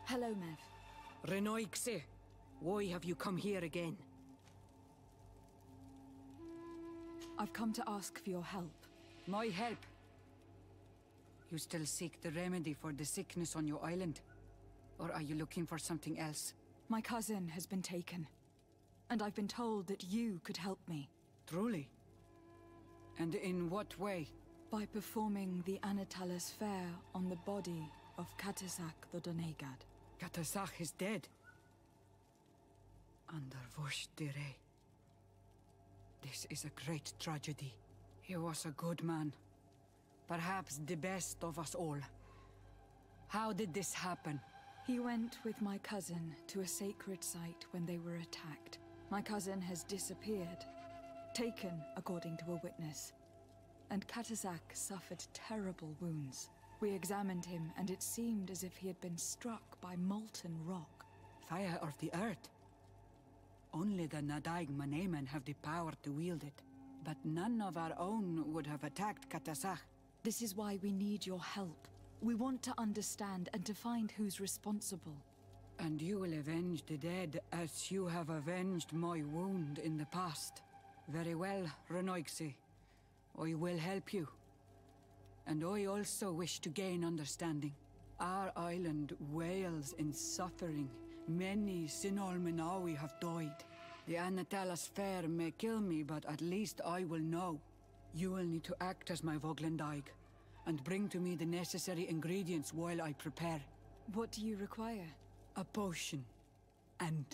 Hello, Mev. Renoixe, why have you come here again? I've come to ask for your help. My help? You still seek the remedy for the sickness on your island? Or are you looking for something else? My cousin has been taken, and I've been told that you could help me. Truly? And in what way? By performing the Anatalas fair on the body of Katasak the Donegad. Katasak is dead. Under Vosh dire. This is a great tragedy. He was a good man. Perhaps the best of us all. How did this happen? He went with my cousin to a sacred site when they were attacked. My cousin has disappeared. Taken, according to a witness. And Katasak suffered terrible wounds. We examined him, and it seemed as if he had been struck by molten rock. Fire of the earth? Only the Nadaig Manemen have the power to wield it. But none of our own would have attacked Katasak. This is why we need your help. We want to understand and to find who's responsible. And you will avenge the dead as you have avenged my wound in the past. Very well, Renoixe. I will help you. And I also wish to gain understanding. Our island wails in suffering. Many Sinol Menawi have died. The Anatalas fair may kill me, but at least I will know. You will need to act as my Voglendaig, and bring to me the necessary ingredients while I prepare. What do you require? A potion. And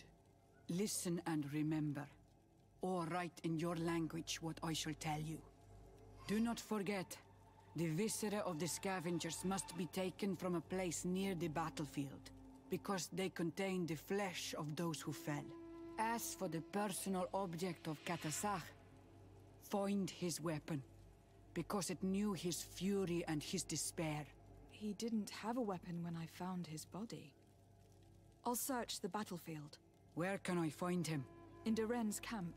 listen and remember, or write in your language what I shall tell you. Do not forget, the viscera of the scavengers must be taken from a place near the battlefield, because they contain the flesh of those who fell. As for the personal object of Katasak, find his weapon, because it knew his fury and his despair. He didn't have a weapon when I found his body. I'll search the battlefield. Where can I find him? In Duren's camp.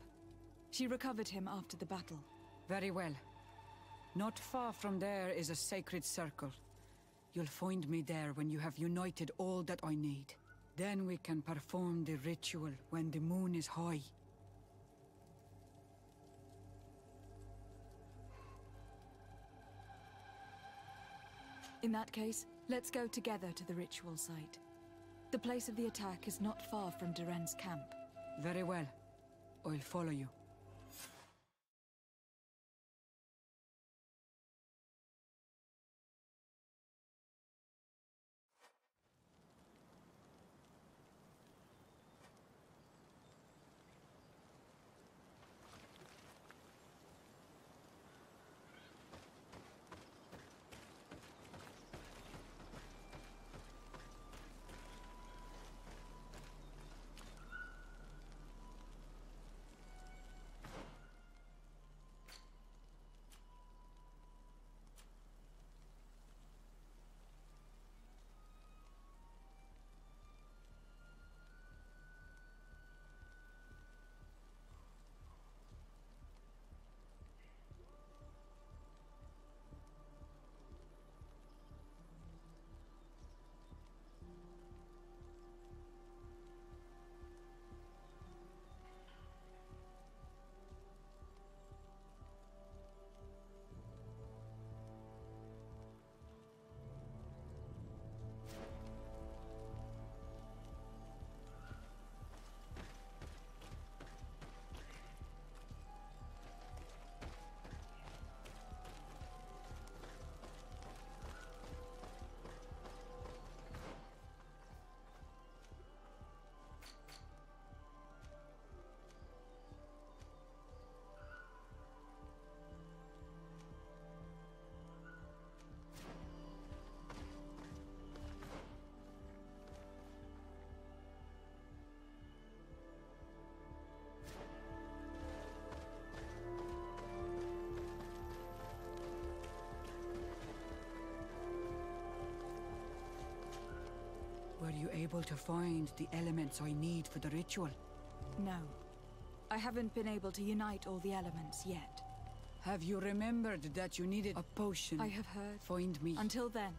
She recovered him after the battle. Very well. Not far from there is a sacred circle. You'll find me there when you have united all that I need. Then we can perform the ritual when the moon is high. In that case, let's go together to the ritual site. The place of the attack is not far from Duren's camp. Very well. I'll follow you. Were you able to find the elements I need for the ritual? No. I haven't been able to unite all the elements yet. Have you remembered that you needed a potion? I have heard. Find me. Until then.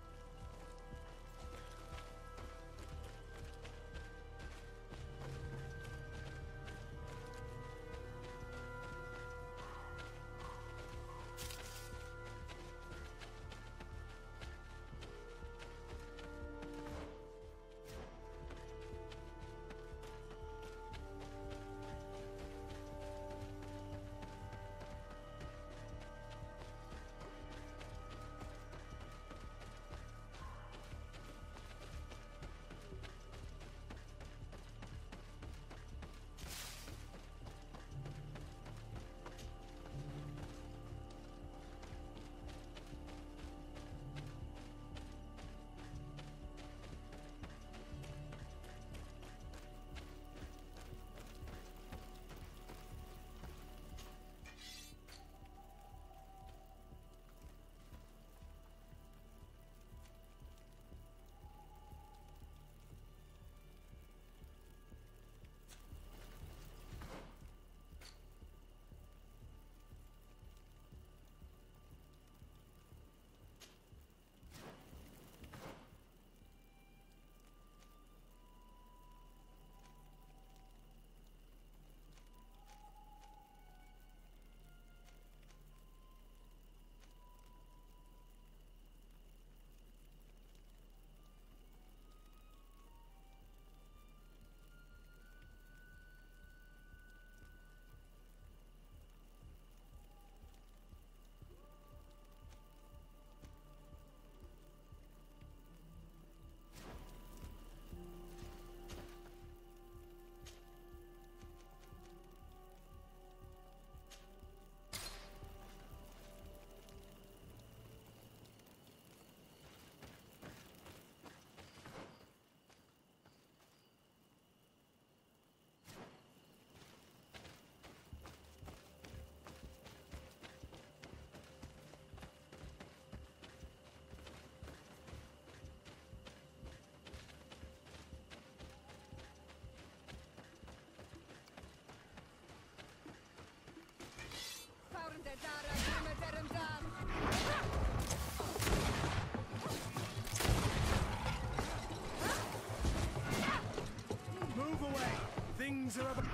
Move away! Things are about...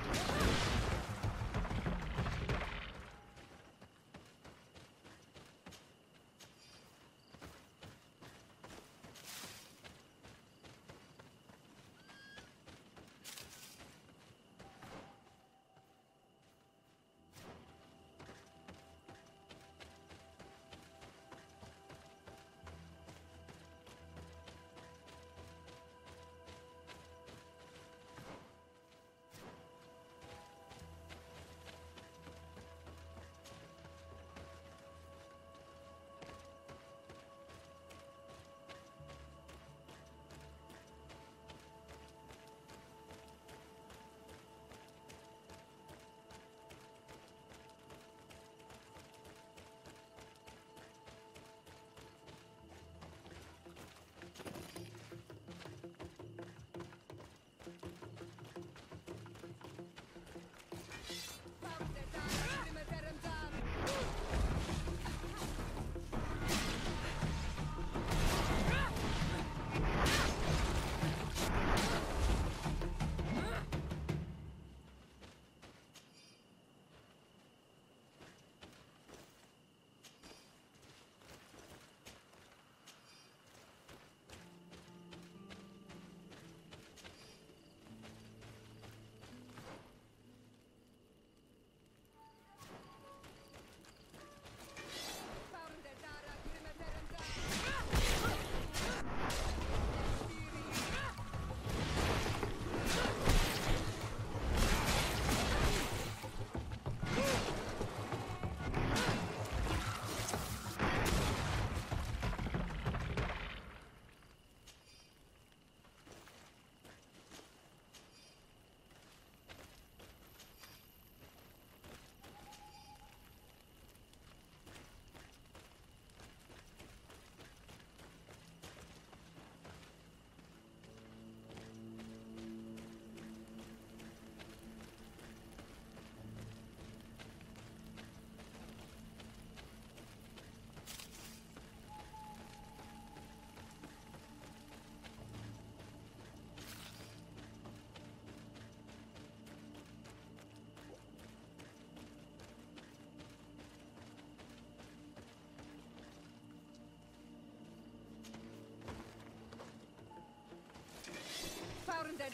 Founded.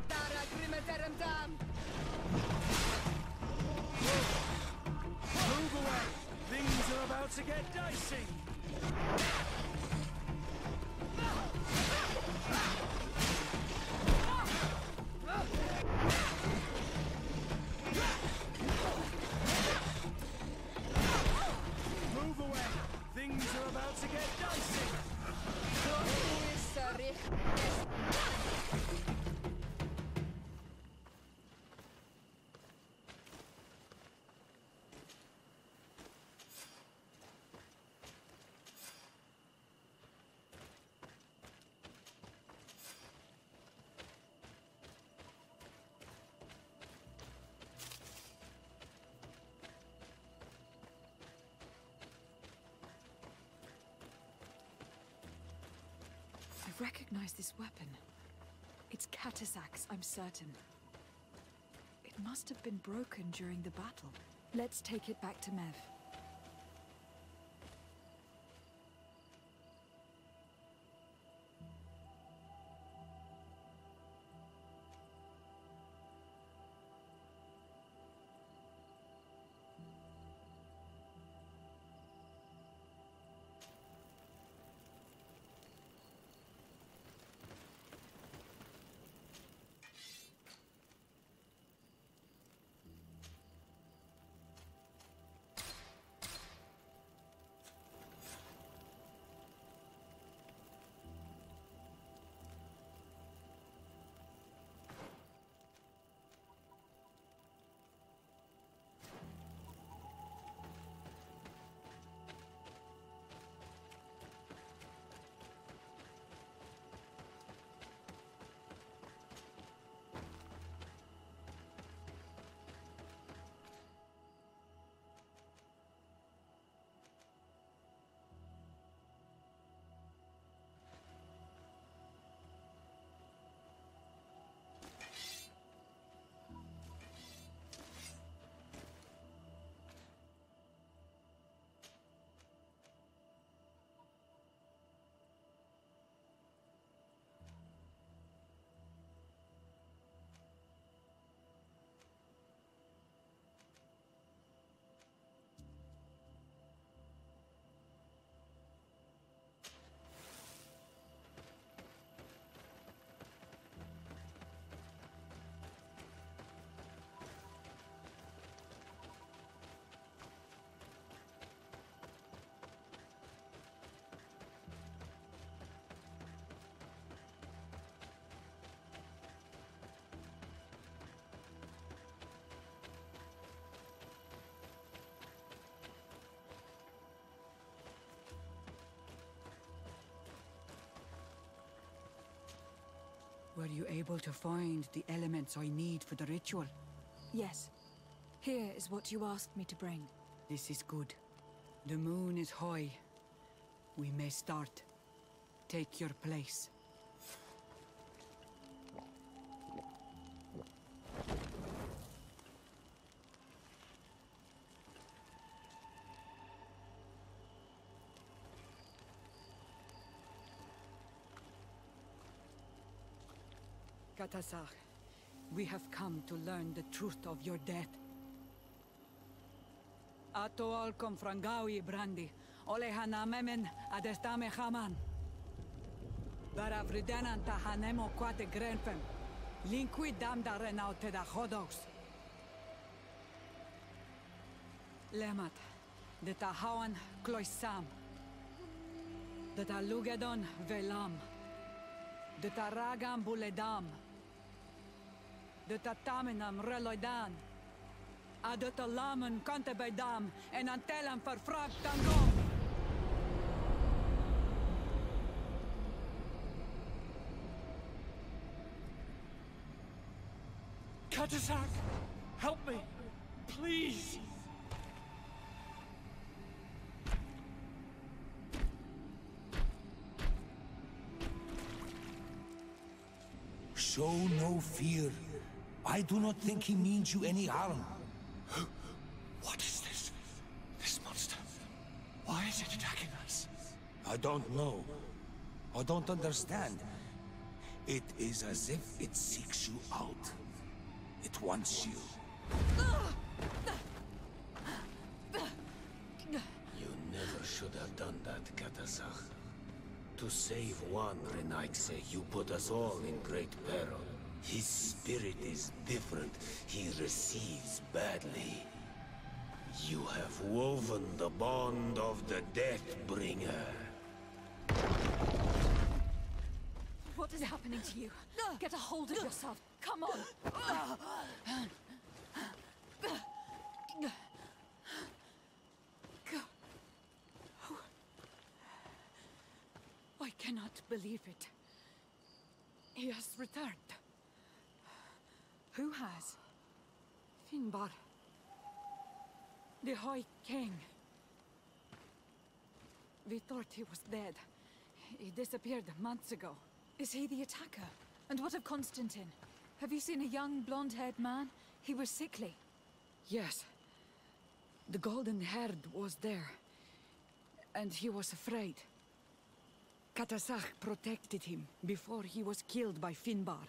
Dara Grimaderum Dam. Move away! Things are about to get dicey! Move away! Things are about to get dicey! I recognize this weapon. It's Catazak's, I'm certain. It must have been broken during the battle. Let's take it back to Mev. Were you able to find the elements I need for the ritual? Yes. Here is what you asked me to bring. This is good. The moon is high. We may start. Take your place. Katasar, we have come to learn the truth of your death. Ato al confrangawi brandi, ole hanamemen adestame haman. Baravridenan tahanemo quate grenfem, linqui damda renaute da hodos. Lemat, de tahawan kloisam, de talugedon velam, de taragam buledam, de tatamenam reloidan, adotalamen contebedam, en antelam verfrag tangom. Katasak, help me, please. Show no fear. I do not think he means you any harm. What is this? This monster. Why is it attacking us? I don't know. I don't understand. It is as if it seeks you out. It wants you. You never should have done that, Katasach. To save one Renaikse, you put us all in great peril. His spirit is different. He receives badly. You have woven the bond of the Deathbringer. What is happening to you? Get a hold of yourself. Come on. I cannot believe it. He has returned. Who has? Finbar. The High King. We thought he was dead. He disappeared months ago. Is he the attacker? And what of Constantine? Have you seen a young, blonde-haired man? He was sickly. Yes. The golden-haired was there. And he was afraid. Katasach protected him before he was killed by Finbar.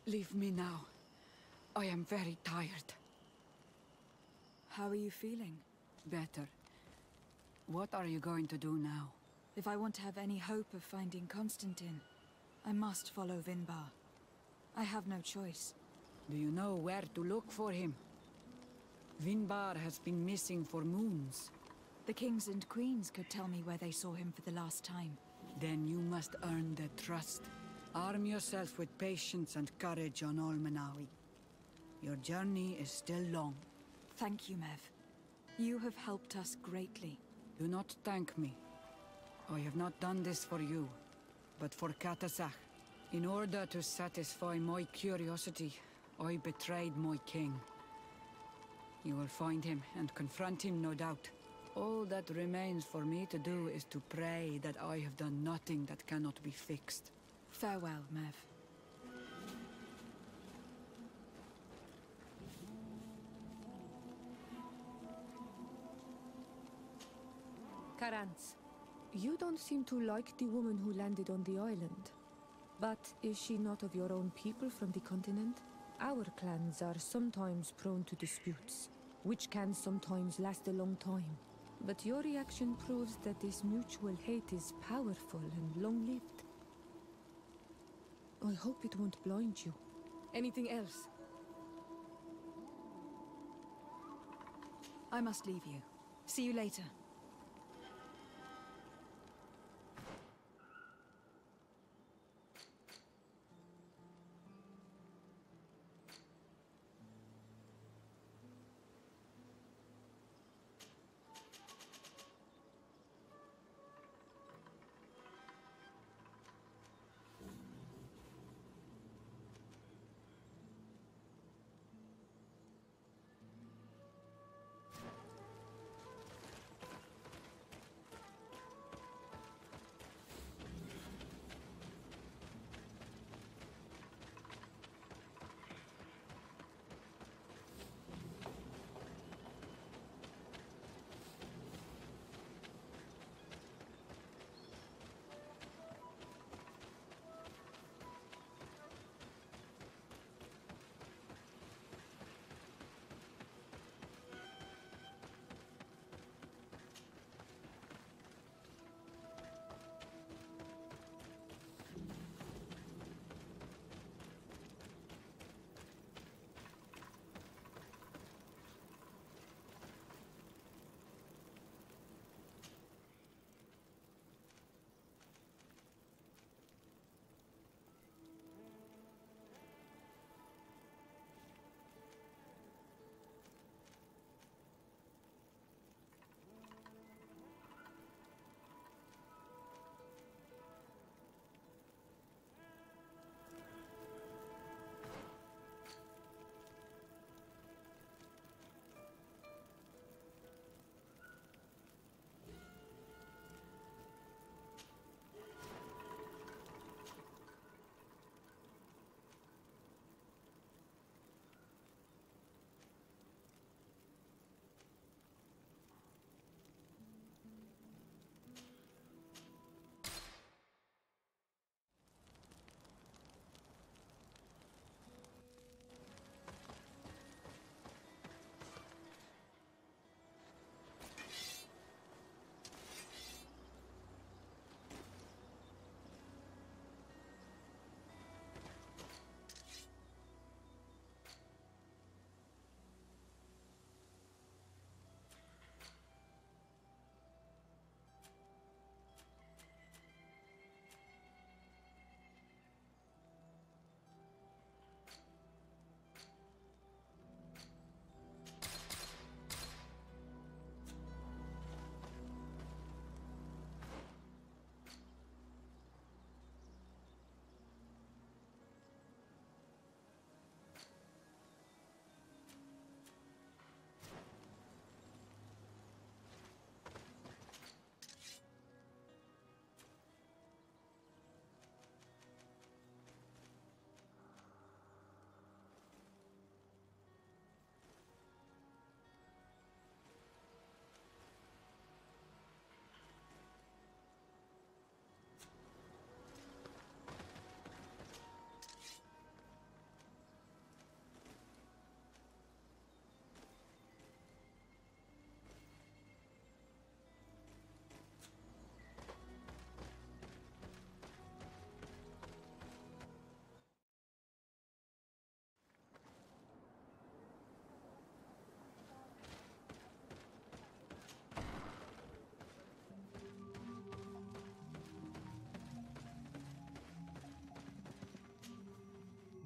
Leave me now. I am very tired. How are you feeling? Better. What are you going to do now? If I want to have any hope of finding Constantine, I must follow Vinbar. I have no choice. Do you know where to look for him? Vinbar has been missing for moons. The kings and queens could tell me where they saw him for the last time. Then you must earn their trust. Arm yourself with patience and courage on Almenawi. Your journey is still long. Thank you, Mev. You have helped us greatly. Do not thank me. I have not done this for you, but for Katasach. In order to satisfy my curiosity, I betrayed my king. You will find him and confront him, no doubt. All that remains for me to do is to pray that I have done nothing that cannot be fixed. Farewell, Mev. Karantz, you don't seem to like the woman who landed on the island. But is she not of your own people from the continent? Our clans are sometimes prone to disputes, which can sometimes last a long time. But your reaction proves that this mutual hate is powerful and long-lived. I hope it won't blind you. Anything else? I must leave you. See you later.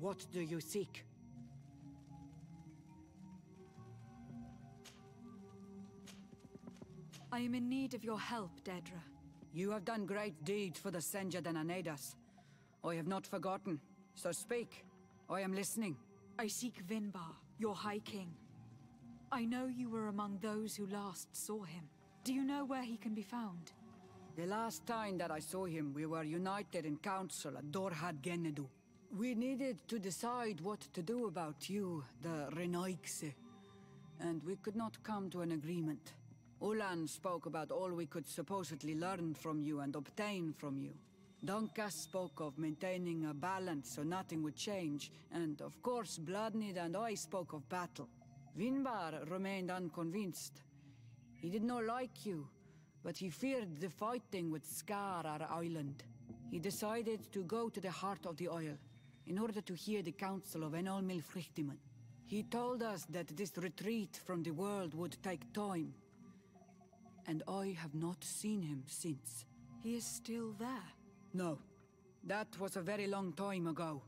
What do you seek? I am in need of your help, Dedra. You have done great deeds for the Senja and Anedas. I have not forgotten, so speak. I am listening. I seek Vinbar, your High King. I know you were among those who last saw him. Do you know where he can be found? The last time that I saw him, we were united in council at Dorhad Genedu. We needed to decide what to do about you, the Renoixe, and we could not come to an agreement. Ulan spoke about all we could supposedly learn from you and obtain from you. Donkas spoke of maintaining a balance so nothing would change, and of course Bloodnid and I spoke of battle. Vinbar remained unconvinced. He did not like you, but he feared the fighting would scar our island. He decided to go to the heart of the Isle, in order to hear the counsel of Enolmil Frichtiman. He told us that this retreat from the world would take time, and I have not seen him since. He is still there? No. That was a very long time ago.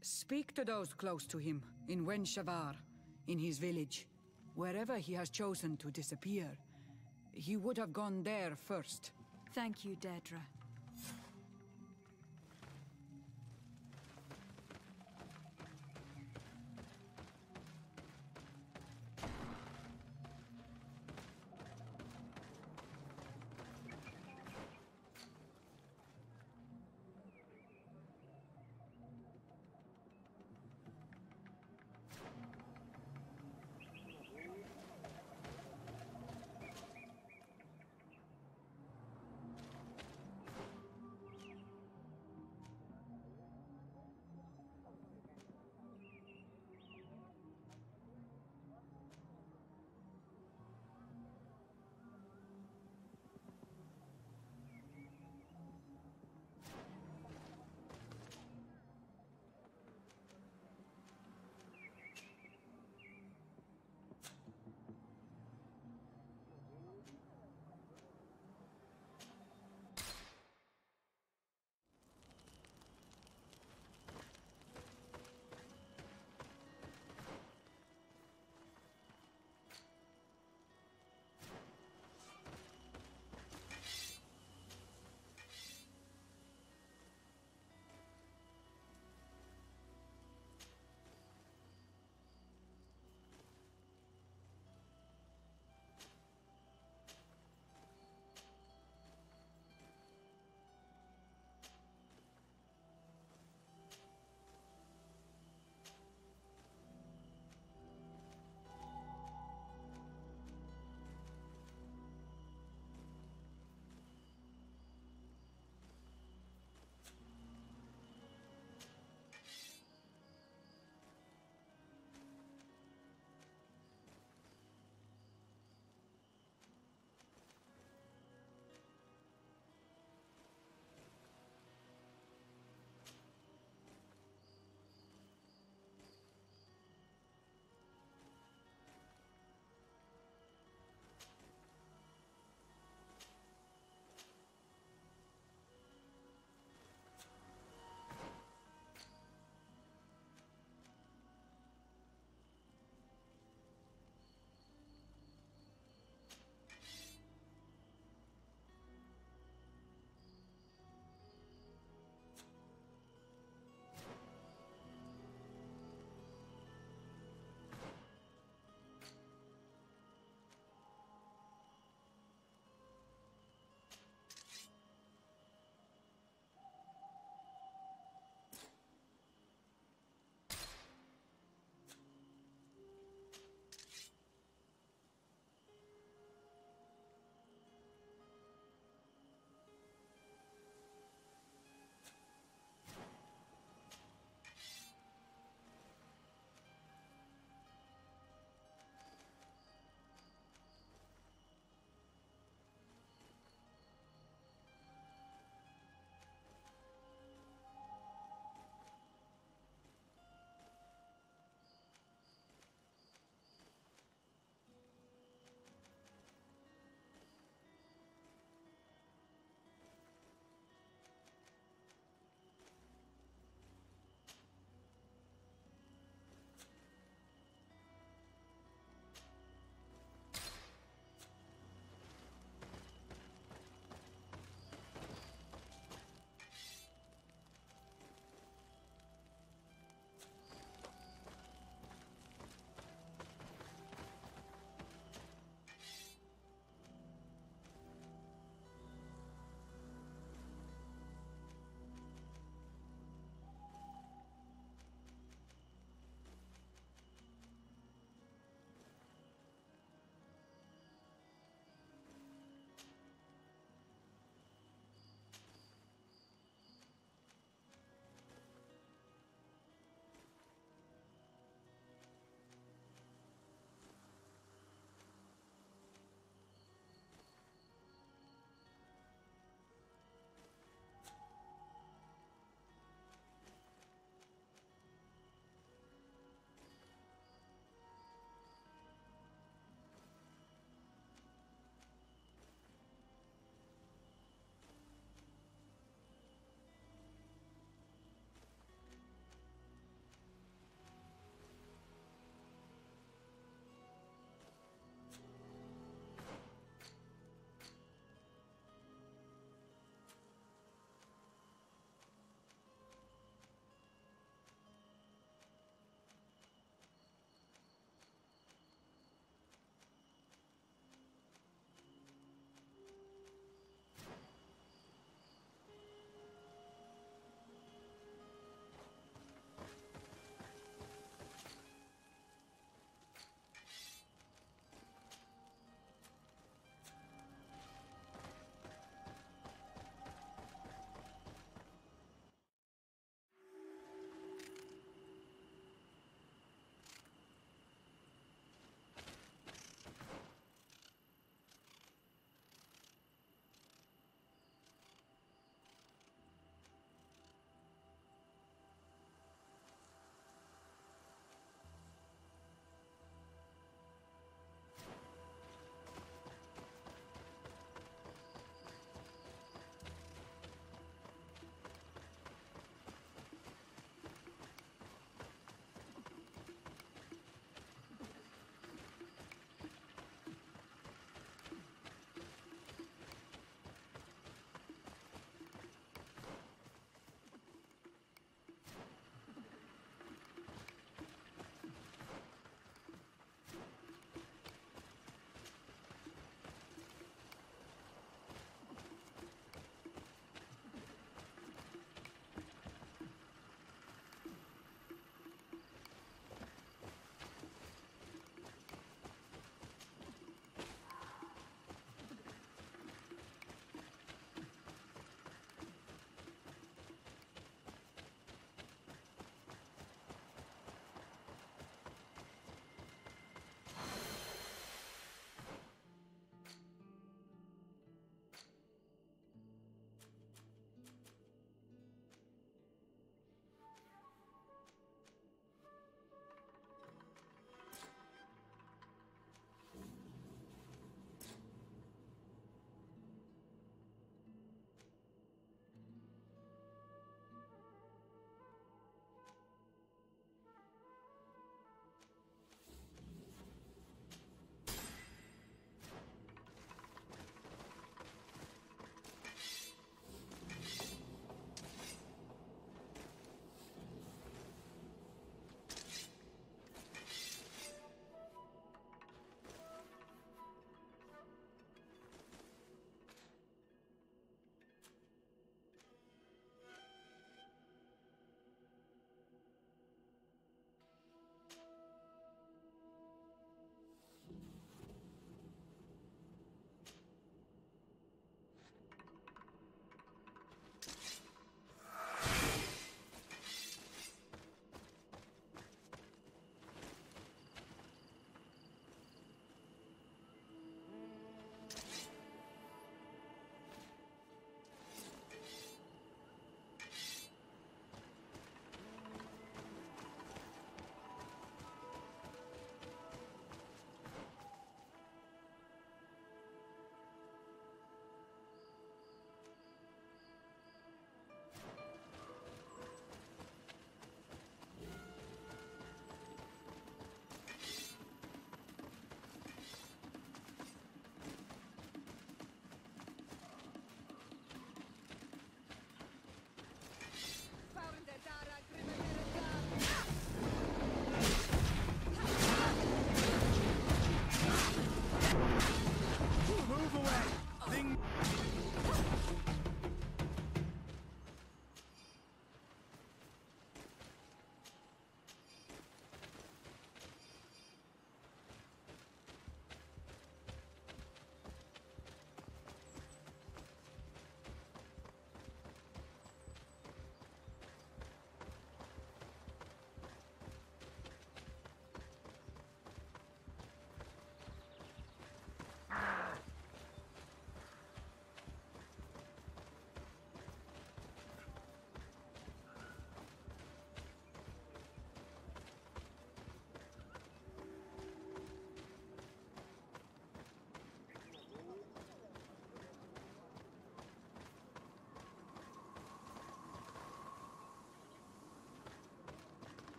Speak to those close to him, in Wenshavar, in his village. Wherever he has chosen to disappear, he would have gone there first. Thank you, Dedra.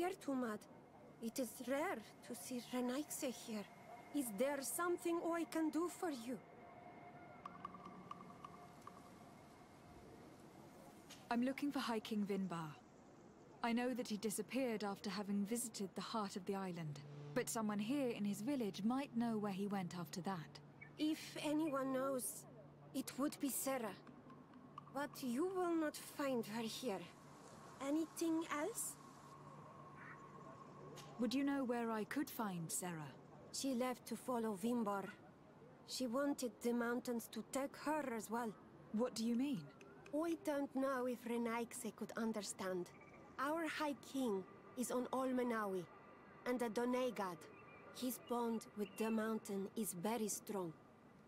Tumad. It is rare to see Renaigse here. Is there something I can do for you? I'm looking for High King Vinbar. I know that he disappeared after having visited the heart of the island, but someone here in his village might know where he went after that. If anyone knows, it would be Sarah. But you will not find her here. Anything else? Would you know where I could find Sarah? She left to follow Vimbar. She wanted the mountains to take her as well. What do you mean? I don't know if Renaigse could understand. Our High King is on Olmenawi, and a Donegad. His bond with the mountain is very strong.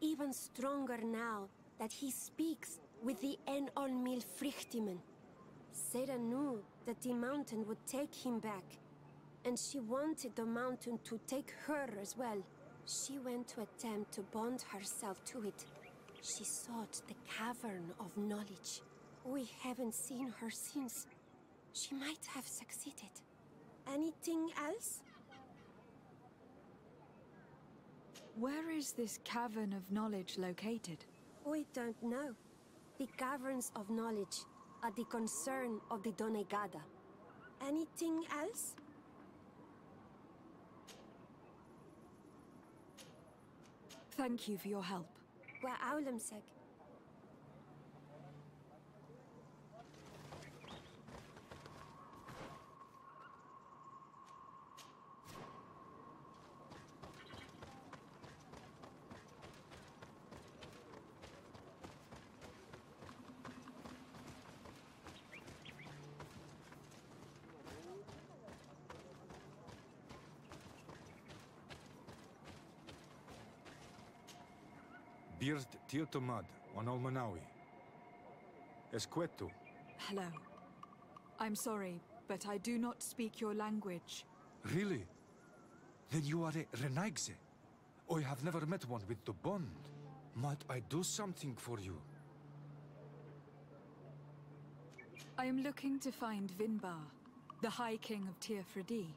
Even stronger now that he speaks with the Enolmil Frichtimen. Sarah knew that the mountain would take him back, and she wanted the mountain to take her as well. She went to attempt to bond herself to it. She sought the Cavern of Knowledge. We haven't seen her since. She might have succeeded. Anything else? Where is this Cavern of Knowledge located? We don't know. The Caverns of Knowledge are the concern of the Donegada. Anything else? Thank you for your help. Wa Aulemseg. Bird Tirtomad on Olmanawi. Esqueto. Hello. I'm sorry, but I do not speak your language. Really? Then you are a Renaigse. I have never met one with the bond. Might I do something for you? I am looking to find Vinbar, the High King of Tirfredi.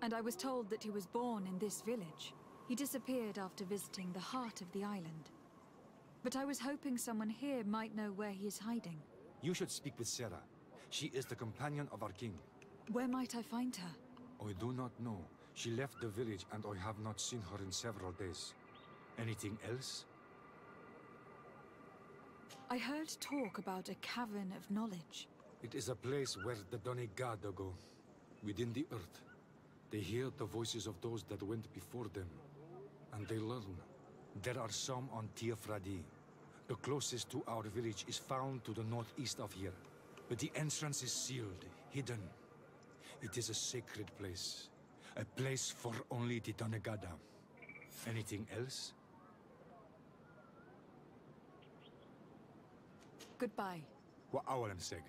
And I was told that he was born in this village. He disappeared after visiting the heart of the island. But I was hoping someone here might know where he is hiding. You should speak with Sarah. She is the companion of our king. Where might I find her? I do not know. She left the village and I have not seen her in several days. Anything else? I heard talk about a Cavern of Knowledge. It is a place where the Donegada go, within the earth. They hear the voices of those that went before them, and they learn. There are some on Tirfradi. The closest to our village is found to the northeast of here, but the entrance is sealed, hidden. It is a sacred place, a place for only the Donegada. Anything else? Goodbye. Wa Awalemseg.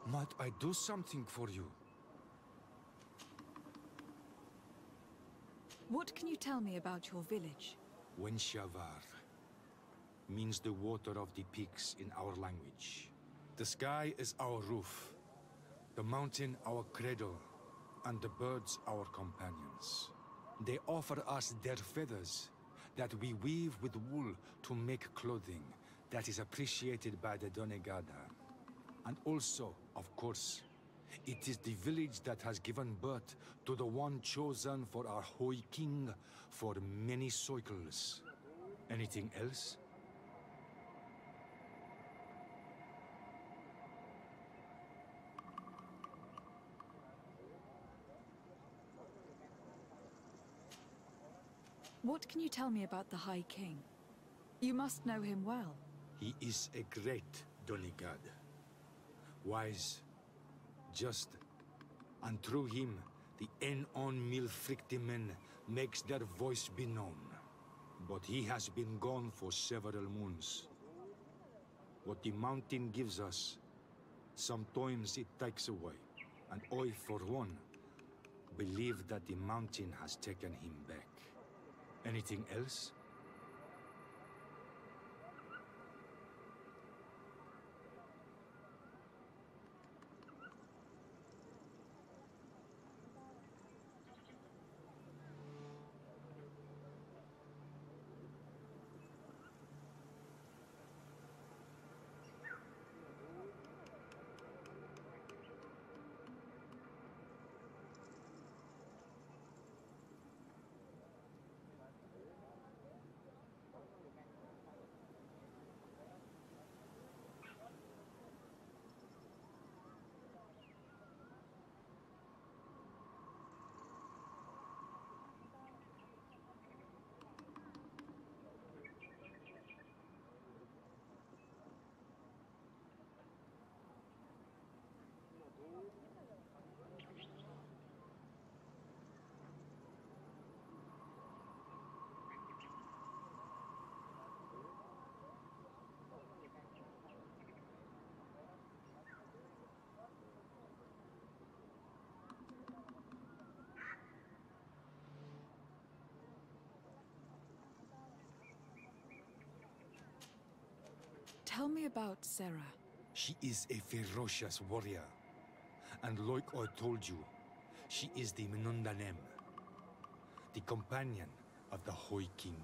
Might I do something for you? What can you tell me about your village? Wenshavar means the water of the peaks in our language. The sky is our roof, the mountain our cradle, and the birds our companions. They offer us their feathers that we weave with wool to make clothing that is appreciated by the Donegada. And also, of course, it is the village that has given birth to the one chosen for our High King for many cycles. Anything else? What can you tell me about the High King? You must know him well. He is a great Donegad. Wise, just, and through him, the Enolmil Frichtimen makes their voice be known. But he has been gone for several moons. What the mountain gives us, sometimes it takes away. And I, for one, believe that the mountain has taken him back. Anything else? Tell me about Sarah. She is a ferocious warrior. And like I told you, she is the Menundanem, the companion of the High King.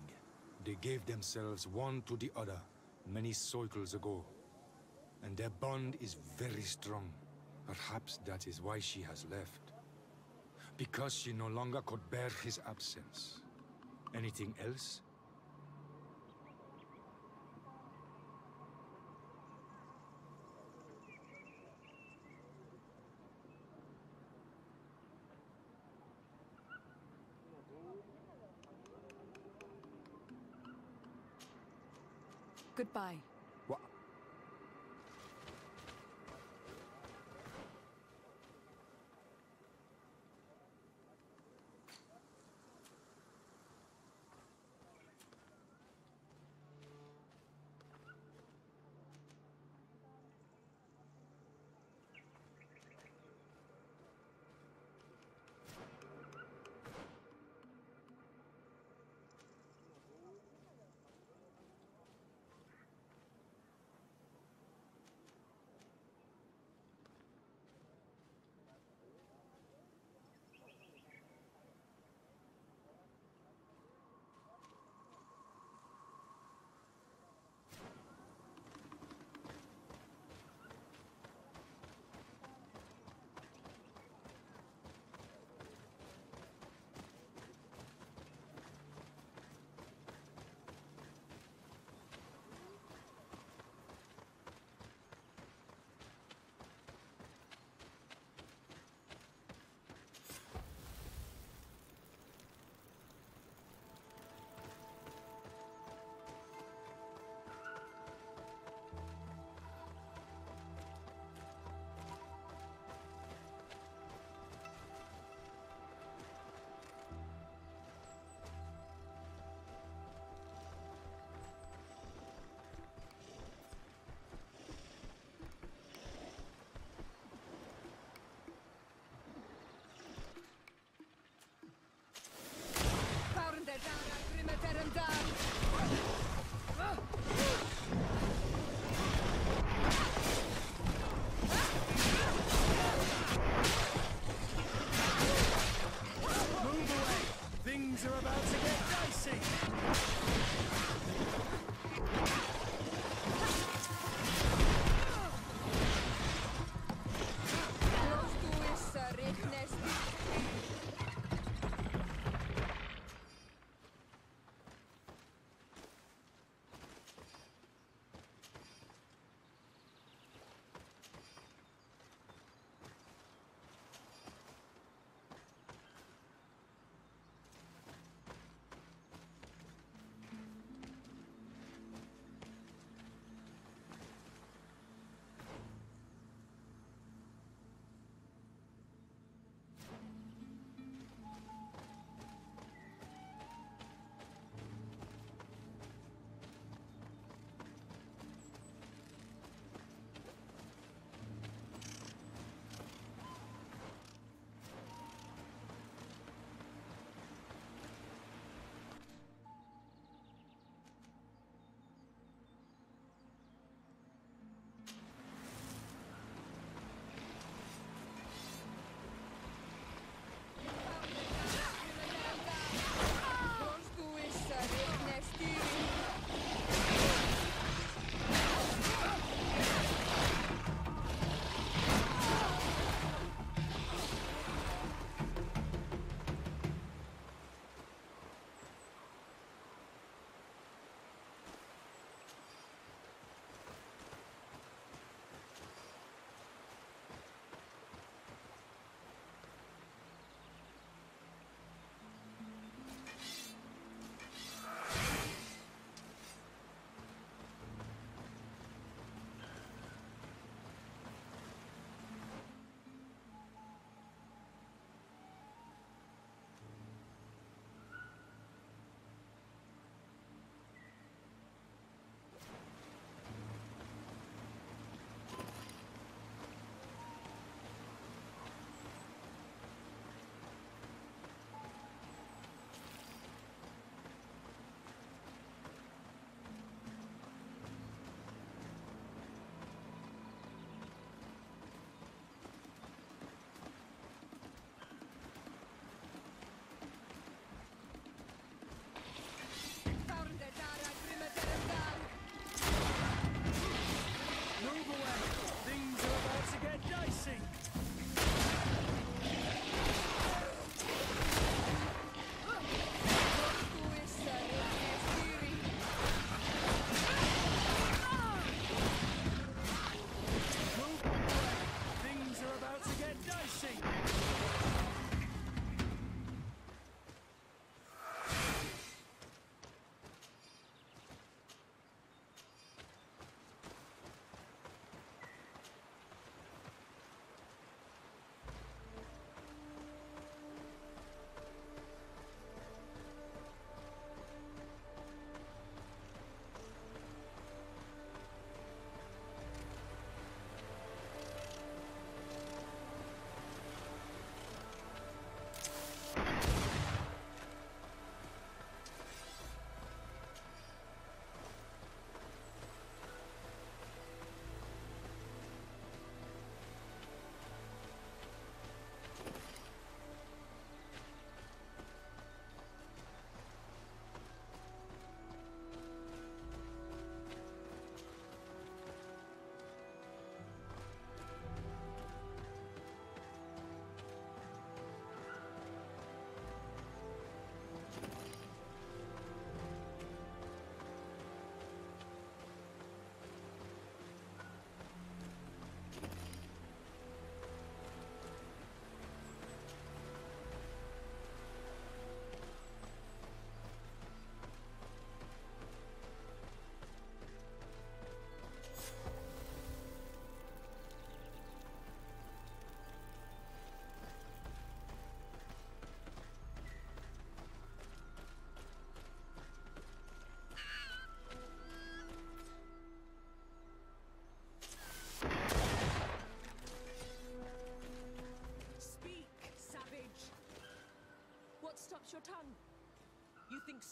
They gave themselves one to the other many cycles ago, and their bond is very strong. Perhaps that is why she has left. Because she no longer could bear his absence. Anything else? Goodbye. What?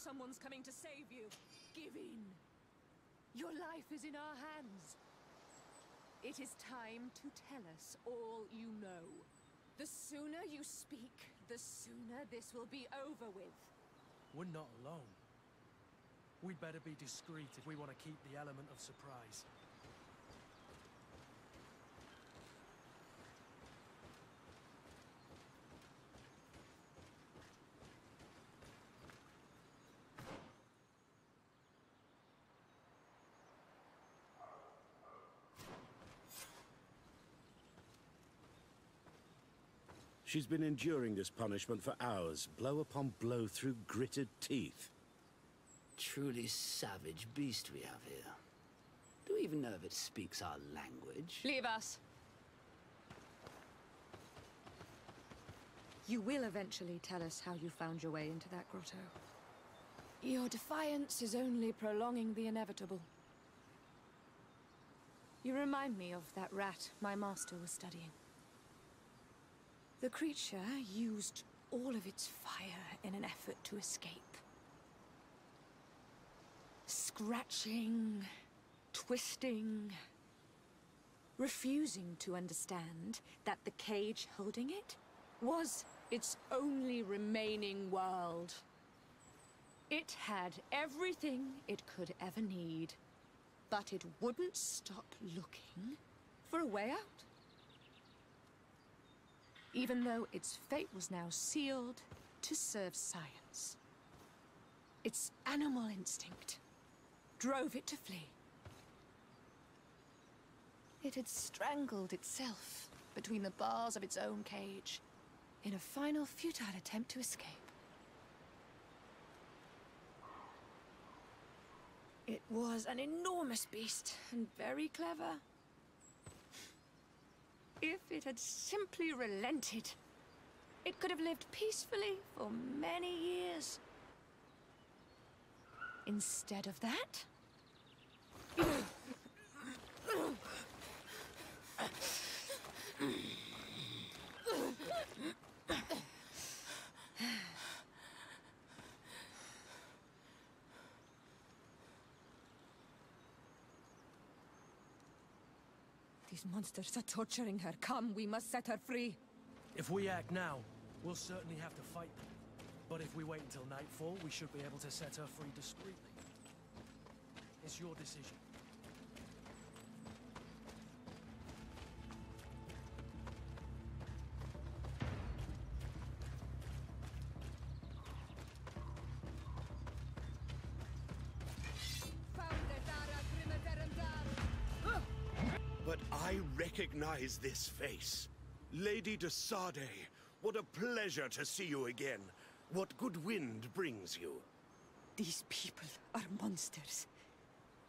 someone's coming to save you. Give in. Your life is in our hands. It is time to tell us all you know. The sooner you speak, the sooner this will be over with. We're not alone. We'd better be discreet if we want to keep the element of surprise. She's been enduring this punishment for hours, blow upon blow through gritted teeth. Truly savage beast we have here. Do we even know if it speaks our language? Leave us. You will eventually tell us how you found your way into that grotto. Your defiance is only prolonging the inevitable. You remind me of that rat my master was studying. The creature used all of its fire in an effort to escape. Scratching, twisting, refusing to understand that the cage holding it was its only remaining world. It had everything it could ever need, but it wouldn't stop looking for a way out. Even though its fate was now sealed to serve science. Its animal instinct drove it to flee. It had strangled itself between the bars of its own cage in a final futile attempt to escape. It was an enormous beast and very clever. If it had simply relented, it could have lived peacefully for many years. Instead of that... These monsters are torturing her. Come, we must set her free. If we act now, we'll certainly have to fight them. But if we wait until nightfall, we should be able to set her free discreetly. It's your decision. But I recognize this face. Lady de Sade, what a pleasure to see you again. What good wind brings you? These people are monsters.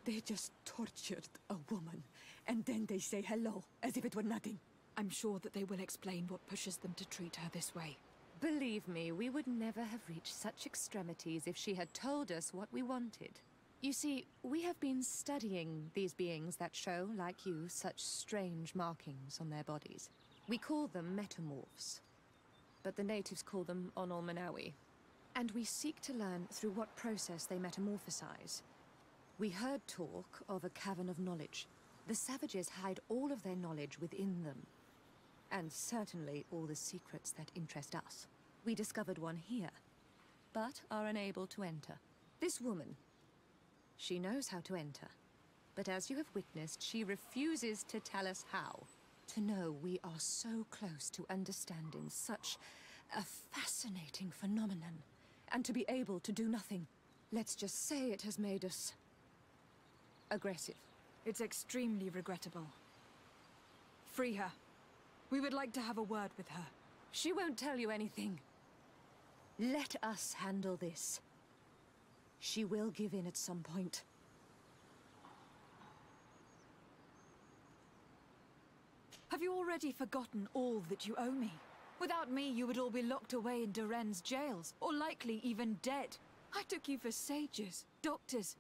They just tortured a woman, and then they say hello, as if it were nothing. I'm sure that they will explain what pushes them to treat her this way. Believe me, we would never have reached such extremities if she had told us what we wanted. You see, we have been studying these beings that show, like you, such strange markings on their bodies. We call them metamorphs, but the natives call them Onolmanawi. And we seek to learn through what process they metamorphosize. We heard talk of a cavern of knowledge. The savages hide all of their knowledge within them, and certainly all the secrets that interest us. We discovered one here, but are unable to enter. This woman, she knows how to enter, but as you have witnessed, she refuses to tell us how. To know we are so close to understanding such a fascinating phenomenon, and to be able to do nothing. Let's just say it has made us aggressive. It's extremely regrettable. Free her. We would like to have a word with her. She won't tell you anything. Let us handle this. She will give in at some point. Have you already forgotten all that you owe me? Without me, you would all be locked away in Duren's jails, or likely even dead. I took you for sages, doctors.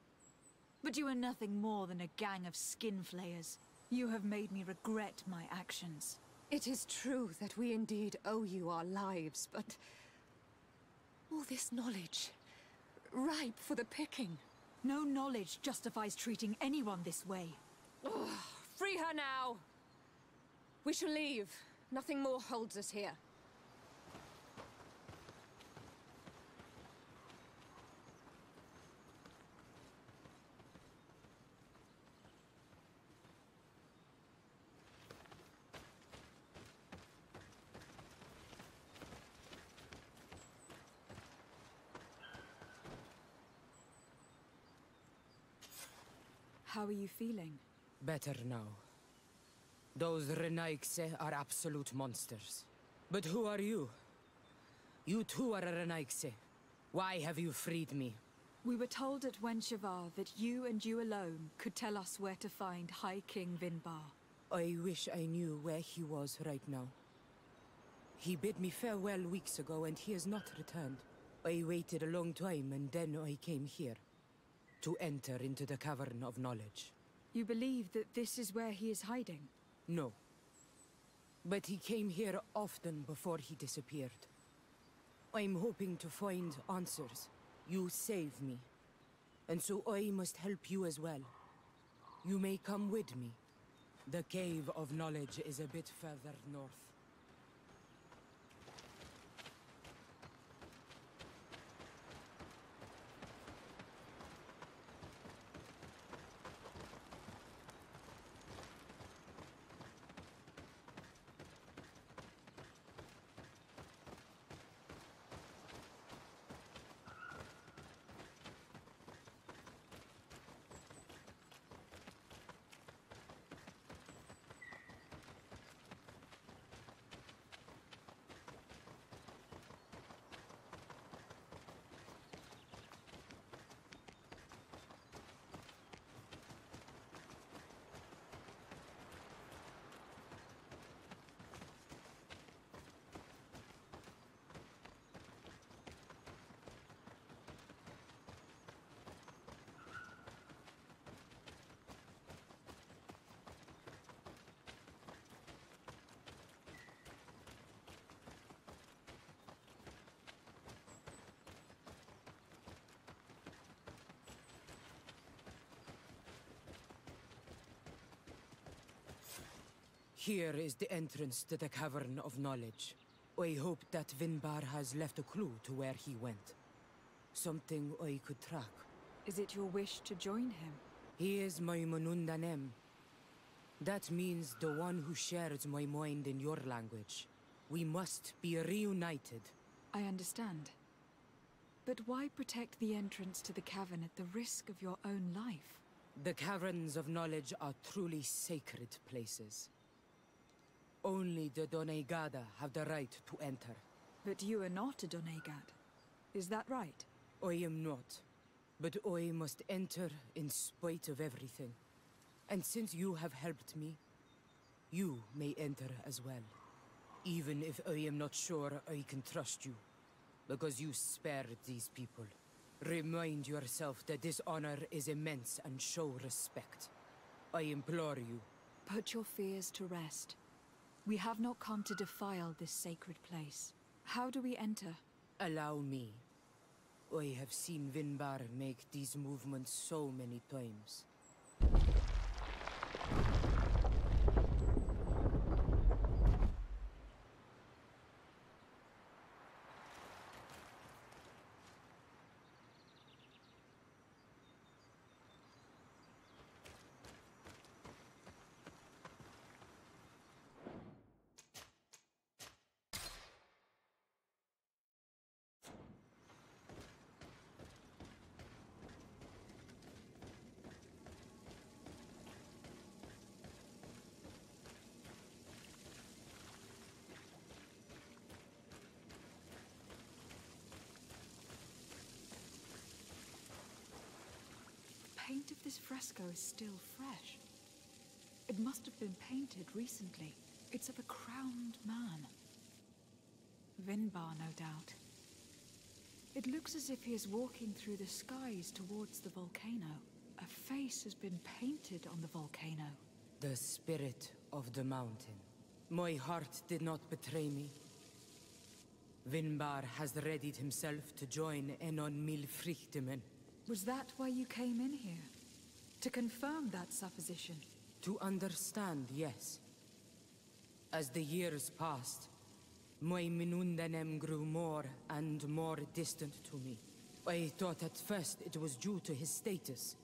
But you are nothing more than a gang of skin flayers. You have made me regret my actions. It is true that we indeed owe you our lives, but all this knowledge, ripe for the picking. No knowledge justifies treating anyone this way. Ugh, free her now! We shall leave. Nothing more holds us here. How are you feeling? Better now. Those Renaigse are absolute monsters. But who are you? You too are a Renaigse. Why have you freed me? We were told at Wenshavar that you and you alone could tell us where to find High King Vinbar. I wish I knew where he was right now. He bid me farewell weeks ago and he has not returned. I waited a long time and then I came here. To enter into the Cavern of Knowledge. You believe that this is where he is hiding? No. But he came here often before he disappeared. I'm hoping to find answers. You saved me. And so I must help you as well. You may come with me. The Cave of Knowledge is a bit further north. Here is the entrance to the Cavern of Knowledge. I hope that Vinbar has left a clue to where he went. Something I could track. Is it your wish to join him? He is my Manundanem. That means the one who shares my mind in your language. We must be reunited. I understand. But why protect the entrance to the cavern at the risk of your own life? The Caverns of Knowledge are truly sacred places. Only the Doneigada have the right to enter. But you are not a Doneigad. Is that right? I am not. But I must enter in spite of everything. And since you have helped me, you may enter as well. Even if I am not sure I can trust you. Because you spared these people. Remind yourself that this honor is immense and show respect. I implore you. Put your fears to rest. We have not come to defile this sacred place. How do we enter? Allow me. I have seen Vinbar make these movements so many times. The paint of this fresco is still fresh. It must have been painted recently. It's of a crowned man. Vinbar, no doubt. It looks as if he is walking through the skies towards the volcano. A face has been painted on the volcano. The spirit of the mountain. My heart did not betray me. Vinbar has readied himself to join Enon Milfrichtemen. Was that why you came in here? To confirm that supposition? To understand, yes. As the years passed, my Minundanem grew more and more distant to me. I thought at first it was due to his status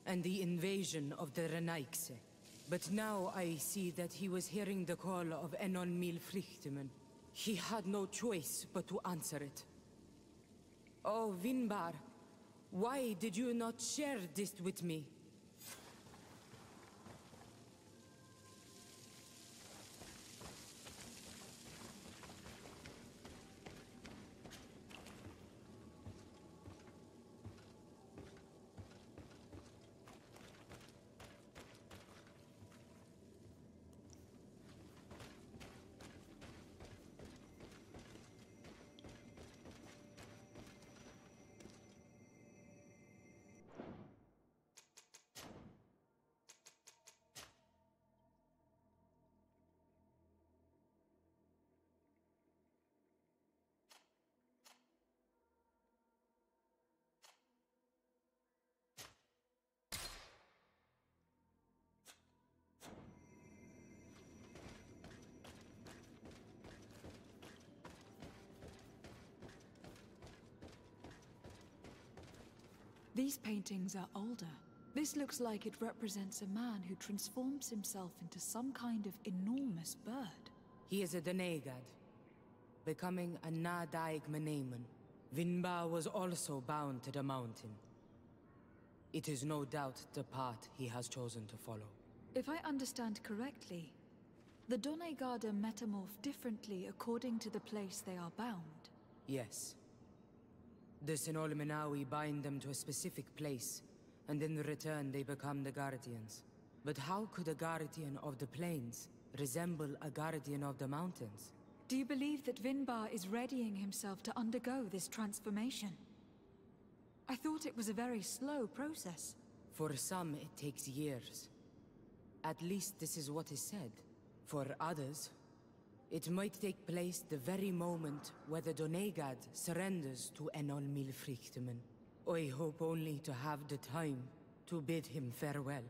and the invasion of the Renaigse. But now I see that he was hearing the call of Enon Milfrichtemen. He had no choice but to answer it. Oh, Vinbar, why did you not share this with me? These paintings are older. This looks like it represents a man who transforms himself into some kind of enormous bird. He is a Donegad, becoming a Nadaig Meneman. Vinbar was also bound to the mountain. It is no doubt the path he has chosen to follow. If I understand correctly, the Donegada metamorph differently according to the place they are bound. Yes. The Sinolmenawi bind them to a specific place, and in return they become the Guardians. But how could a Guardian of the Plains resemble a Guardian of the Mountains? Do you believe that Vinbar is readying himself to undergo this transformation? I thought it was a very slow process. For some, it takes years. At least this is what is said. For others, it might take place the very moment where the Donegad surrenders to Enol Milfrichtemen. I hope only to have the time to bid him farewell.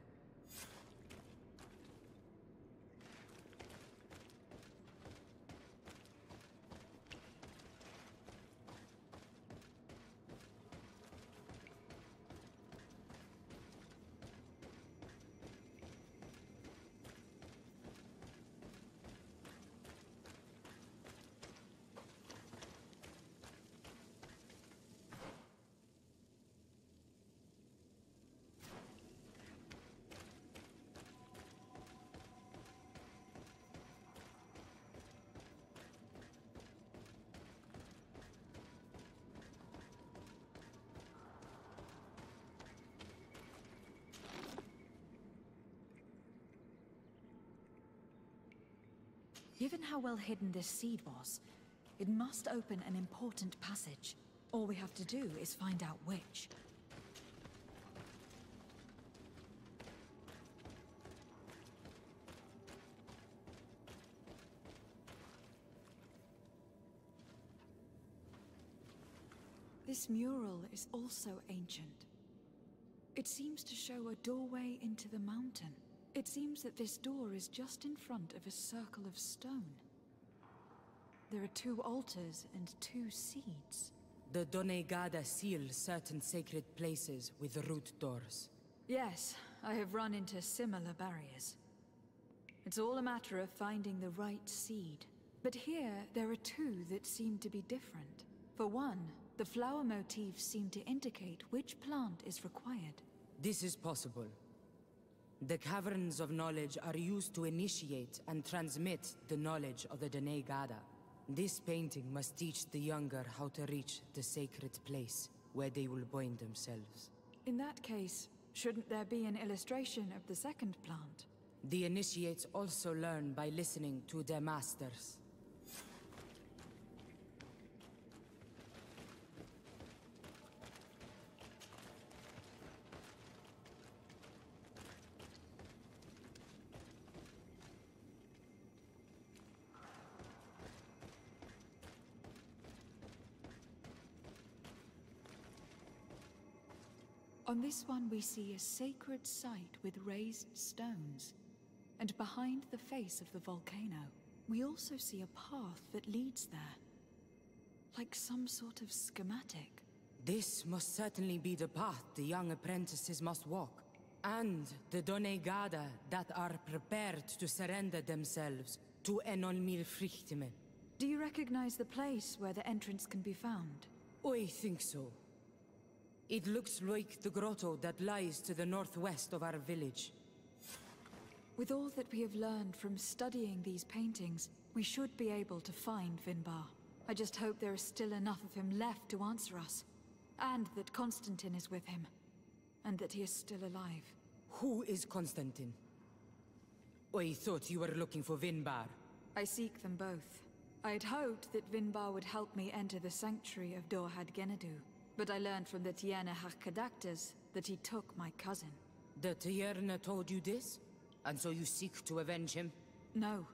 Given how well hidden this seed was, it must open an important passage. All we have to do is find out which. This mural is also ancient. It seems to show a doorway into the mountain. It seems that this door is just in front of a circle of stone. There are 2 altars and 2 seeds. The Donegada seal certain sacred places with root doors. Yes, I have run into similar barriers. It's all a matter of finding the right seed. But here, there are 2 that seem to be different. For one, the flower motifs seem to indicate which plant is required. This is possible. The Caverns of Knowledge are used to initiate and transmit the knowledge of the Donegada. This painting must teach the younger how to reach the sacred place, where they will bind themselves. In that case, shouldn't there be an illustration of the second plant? The initiates also learn by listening to their masters. On this one we see a sacred site with raised stones. And behind the face of the volcano, we also see a path that leads there. Like some sort of schematic. This must certainly be the path the young apprentices must walk. And the Donegada that are prepared to surrender themselves to Enolmir Frichtimen. Do you recognize the place where the entrance can be found? I think so. It looks like the grotto that lies to the northwest of our village. With all that we have learned from studying these paintings, we should be able to find Vinbar. I just hope there is still enough of him left to answer us. And that Constantine is with him. And that he is still alive. Who is Constantine? I thought you were looking for Vinbar. I seek them both. I had hoped that Vinbar would help me enter the sanctuary of Dorhad Genadu. But I learned from the Tierna Harkadactors that he took my cousin. The Tierna told you this? And so you seek to avenge him? No.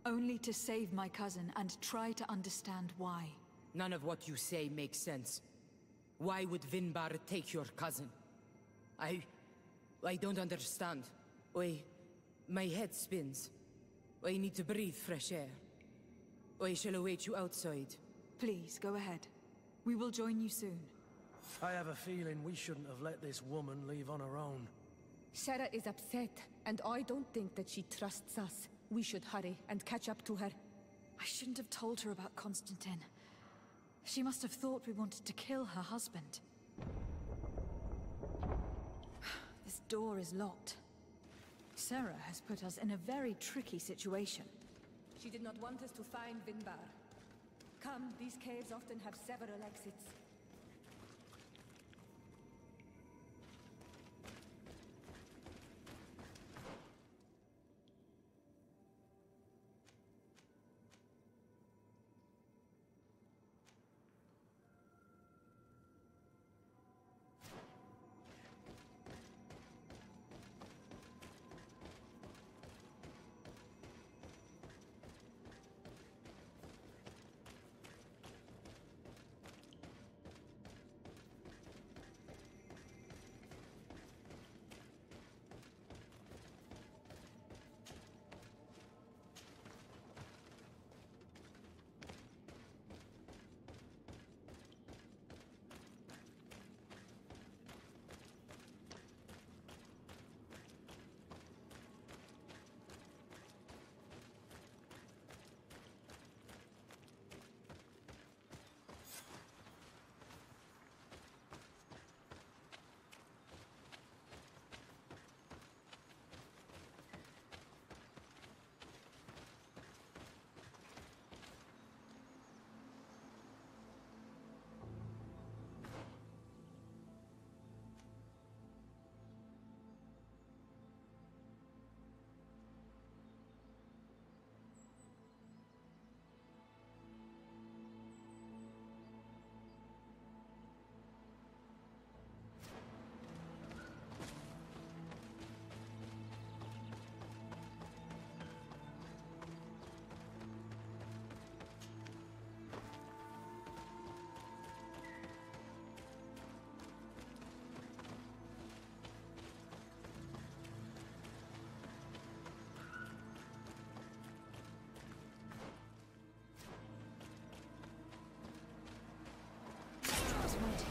Only to save my cousin and try to understand why. None of what you say makes sense. Why would Vinbar take your cousin? I don't understand. My head spins. I need to breathe fresh air. I shall await you outside. Please, go ahead. We will join you soon. I have a feeling we shouldn't have let this woman leave on her own. Sarah is upset, and I don't think that she trusts us. We should hurry and catch up to her. I shouldn't have told her about Constantine. She must have thought we wanted to kill her husband. This door is locked. Sarah has put us in a very tricky situation. She did not want us to find Vinbar. Come, these caves often have several exits.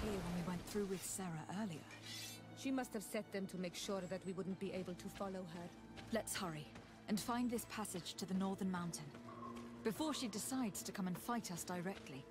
Here when we went through with Sarah earlier. She must have set them to make sure that we wouldn't be able to follow her. Let's hurry and find this passage to the northern mountain before she decides to come and fight us directly.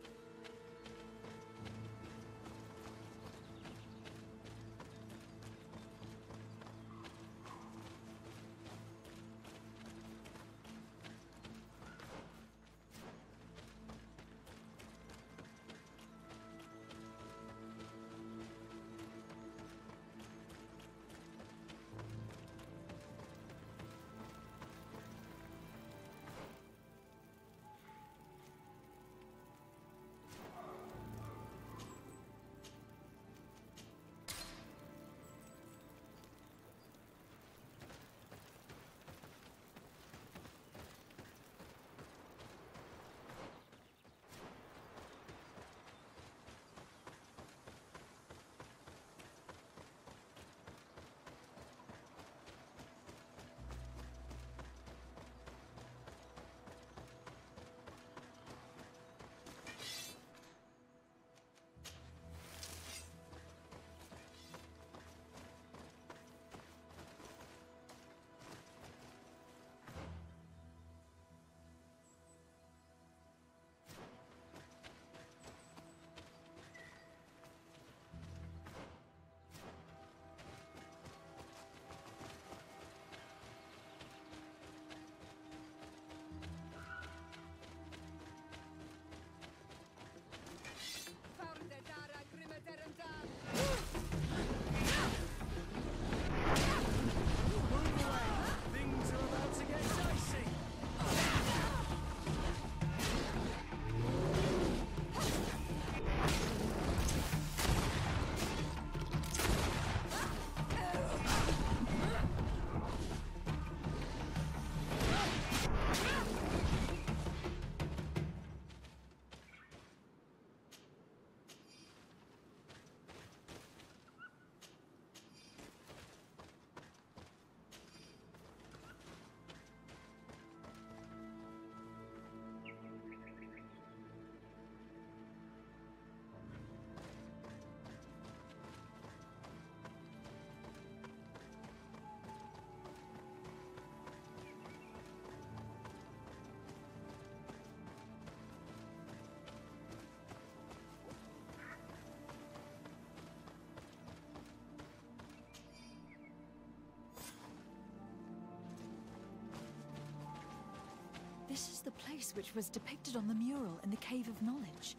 was the place which was depicted on the mural in the Cave of Knowledge.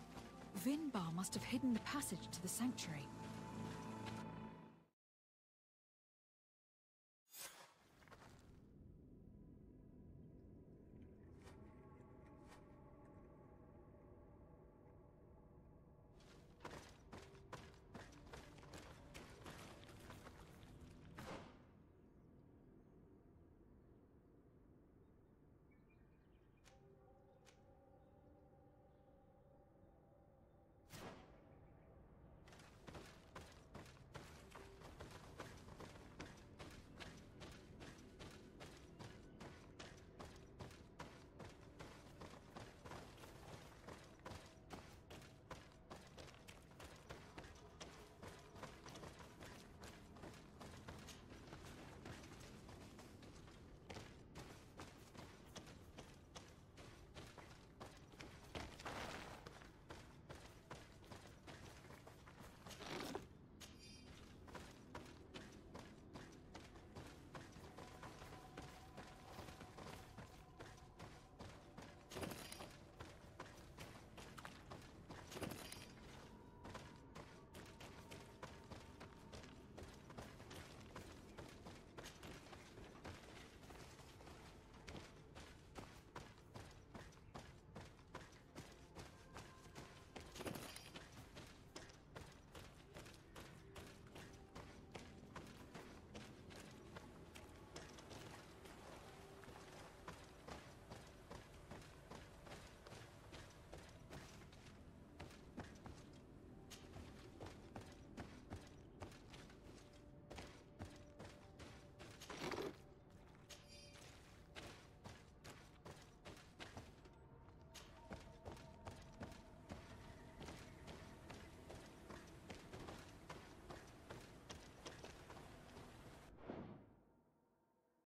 Vinbar must have hidden the passage to the sanctuary.